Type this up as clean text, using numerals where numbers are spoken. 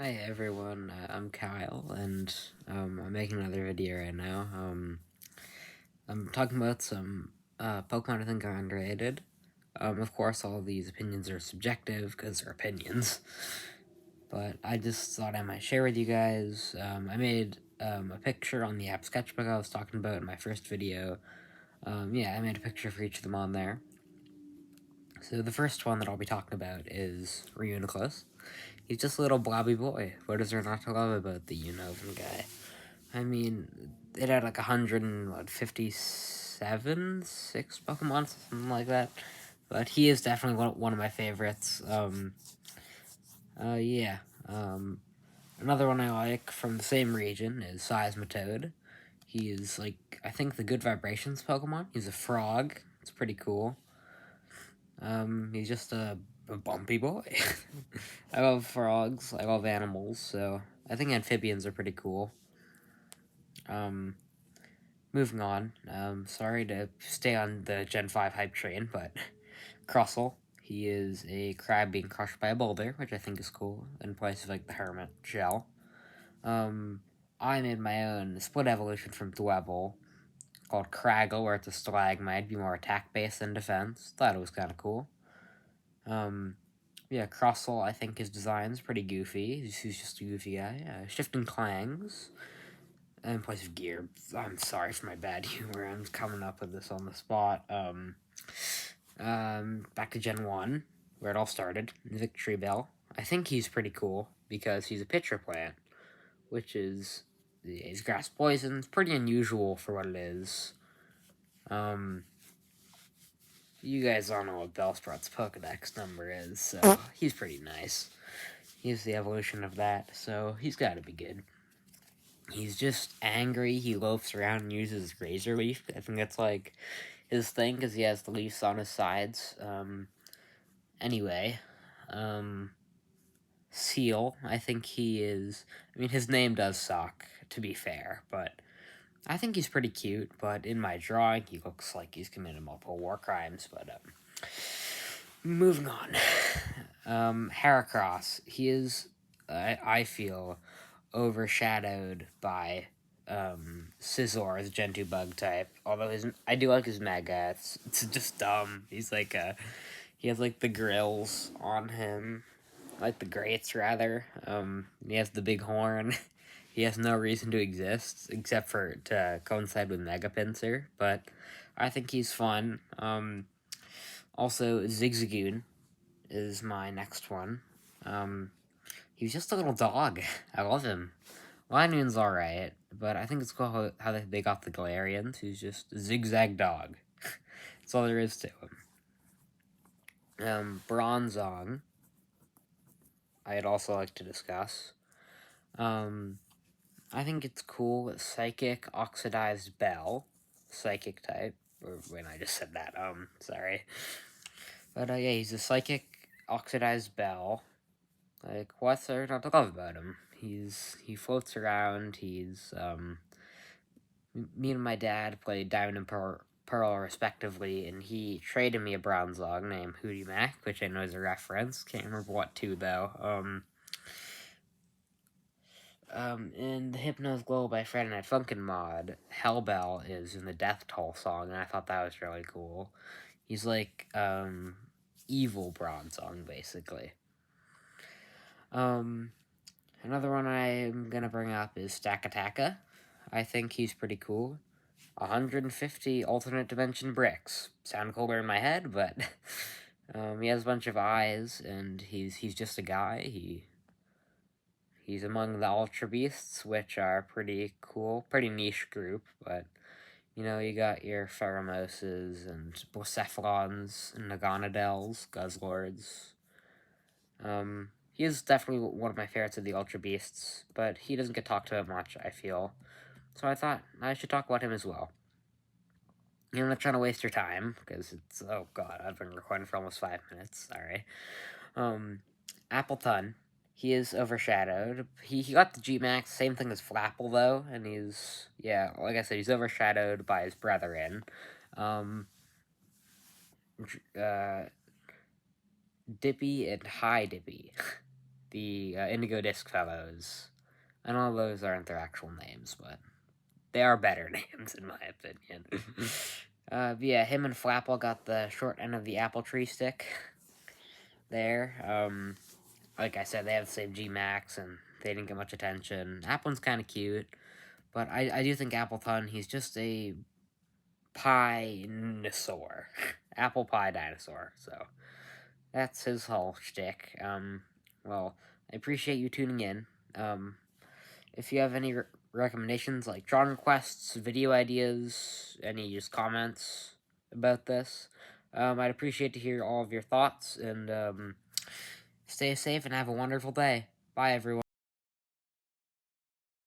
Hi everyone, I'm Kyle, and I'm making another video right now. I'm talking about some Pokemon I think are underrated. Of course, all of these opinions are subjective because they're opinions, but I just thought I might share with you guys. I made a picture on the app Sketchbook I was talking about in my first video. Yeah, I made a picture for each of them on there. So the first one that I'll be talking about is Reuniclus. He's just a little blobby boy. What is there not to love about the Unova guy? I mean, it had like 157, 6 Pokemon, something like that. But he is definitely one of my favorites. Yeah. Another one I like from the same region is Seismitoad. He is, like, I think the Good Vibrations Pokemon. He's a frog. It's pretty cool. He's just a bumpy boy. I love frogs. I love animals, so I think amphibians are pretty cool. Moving on. Sorry to stay on the Gen 5 hype train, but Crustle. He is a crab being crushed by a boulder, which I think is cool, in place of, like, the Hermit shell. I made my own split evolution from Dwebble called Craggle, where it's a stalagmite, be more attack-based than defense. Thought it was kind of cool. Yeah, Crustle, I think his design's pretty goofy. He's just a goofy guy. Shifting Clangs. In place of Gear. I'm sorry for my bad humor. I'm coming up with this on the spot. Back to Gen 1, where it all started. Victory Bell. I think he's pretty cool because he's a pitcher plant, which is. He's grass poison. It's pretty unusual for what it is. You guys all know what Bellsprout's Pokedex number is, so he's pretty nice. He's the evolution of that, so he's gotta be good. He's just angry. He loafs around and uses Razor Leaf. I think that's like his thing because he has the leaves on his sides. Anyway, Seal. I think he is. I mean, his name does suck, to be fair, but I think he's pretty cute. But in my drawing, he looks like he's committed multiple war crimes. But moving on. Heracross. He is. I feel overshadowed by Scizor, the Gen 2 bug type. Although I do like his Mega. It's just dumb. He's like he has like the grills on him, like the grates rather. He has the big horn. He has no reason to exist except for to coincide with Mega Pinsir, but I think he's fun. Also Zigzagoon is my next one. He's just a little dog. I love him. Lionion's alright, but I think it's cool how they got the Galarians, who's just a zigzag dog. That's all there is to him. Bronzong, I'd also like to discuss. I think it's cool. Psychic Oxidized Bell. Psychic type. Or when I just said that, sorry. But, yeah, he's a Psychic Oxidized Bell. Like, what's there not to love about him? He floats around, me and my dad played Diamond and Pearl respectively, and he traded me a Bronzong named Hootie Mac, which I know is a reference. Can't remember what to, though. In the Hypno's Glow by Fred and Ed Funkin' mod, Hellbell is in the Death Toll song, and I thought that was really cool. He's like, evil Bronzong, basically. Another one I'm gonna bring up is Stakataka. I think he's pretty cool. 150 alternate dimension bricks. Sound cooler in my head, but he has a bunch of eyes, and he's just a guy. He's among the Ultra Beasts, which are pretty cool, pretty niche group, but you know, you got your Pheromoses and Blacephalons, Naganadels, Guzzlords. He is definitely one of my favorites of the Ultra Beasts, but he doesn't get talked about much, I feel. So I thought I should talk about him as well. I'm not trying to waste your time, because it's, oh god, I've been recording for almost 5 minutes, sorry. Appleton, he is overshadowed. He got the G-Max, same thing as Flapple, though, and he's, yeah, like I said, he's overshadowed by his brethren. Dippy and High Dippy. the Indigo Disc Fellows. I know those aren't their actual names, but they are better names, in my opinion. Yeah, him and Flapple got the short end of the apple tree stick there. Like I said, they have the same G-Max, and they didn't get much attention. Applin's kind of cute, but I do think Appleton, he's just a pie-nosaur. Apple pie dinosaur, so that's his whole shtick. Well, I appreciate you tuning in. If you have any recommendations, like drawing requests, video ideas, any just comments about this, I'd appreciate to hear all of your thoughts, and stay safe and have a wonderful day. Bye, everyone.